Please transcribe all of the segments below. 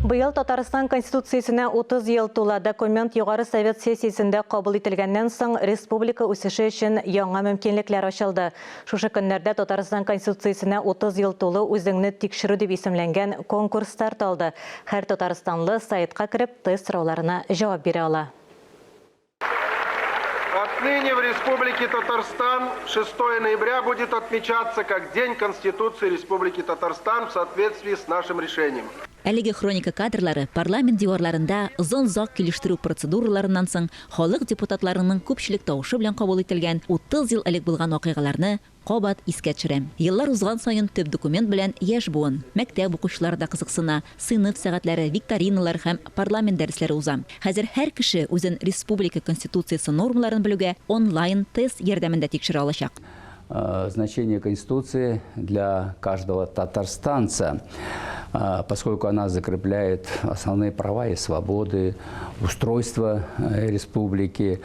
Быйыл Татарстан Конституциясына 30 ел тула. Документ Югары Совет сессиясында кабул ителгәннән соң республика үсеше өчен яңа мөмкинлекләр ачылды. Шушы көннәрдә Татарстан Конституциясына 30 ел тулы үзеңне тикшерү дип исемләнгән конкурс старт алды. Һәр татарстанлы сайтка кирип тест сорауларына җавап бирә ала. Отныне в Республике Татарстан 6 ноября будет отмечаться как День Конституции Республики Татарстан в соответствии с нашим решением. Әлеге хроника кадрлары парламент диварларында озын-зак килештерү процедураларыннан соң халык депутатларының күпчелек тавышы белән кабул ителгән 30 ел элек булган вакыйгаларны кабат искә төшерә. Еллар узган саен төп документ белән яшь буын, мәктәп укучылары да кызыксына, сыйныф сәгатьләре, викториналар һәм парламент дәресләре уза. Хәзер һәр кеше үзен республика конституциясе нормаларын белүгә онлайн тест ярдәмендә тикшерә алачак. Значение Конституции для каждого татарстанца, поскольку она закрепляет основные права и свободы, устройство республики,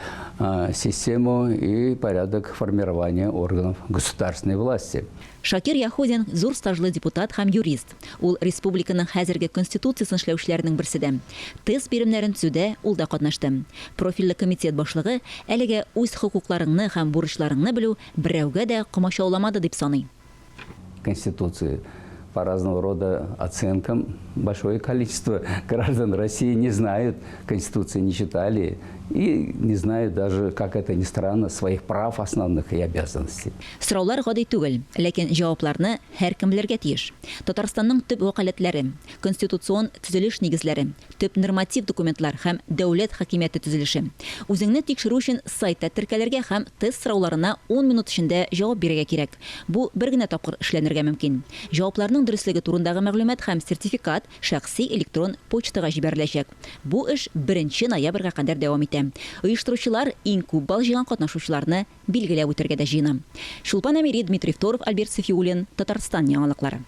систему и порядок формирования органов государственной власти. Шакир Яхудин зур стажлы депутат һәм юрист. Ул республиканың хәзерге конституциясын эшләүчеләрнең берседә. Тест биремнәрен төзүдә ул да катнашты. Профильле комитет башлыгы әлегә үз хокукларыңны һәм бурычларыңны белү берәүгә дә комачауламады дип саный. Конституции по разного рода оценкам большое количество граждан России не знают Конституции, не читали и не знают даже, как это ни странно, своих прав основных и обязанностей. Сораулар гади түгел, ләкин җавапларны һәркем белергә тиеш. Татарстанның төп вәкаләтләре, конституцион төзелеш нигезләре, төп норматив документлар һәм дәүләт хакимияте төзелеше. Үзеңне тикшерү өчен сайтта теркәлергә һәм тест сорауларына 10 минут эчендә җавап бирергә кирәк. Бу бер генә тапкыр эшләнергә мөмкин. Җавапларның дөрестлеге турындагы мәгълүмат һәм сертификат шәхси электрон почтага җибәреләчәк. Бу эш 1 ноябрьгә кадәр дәвам итә. Оештыручылар иң күп балл җыйган катнашучыларны билгеләп үтәргә дә җыена. Шулпан Амири, Дмитрий Второв, Альберт Сафиуллин, Татарстан яңалыклары.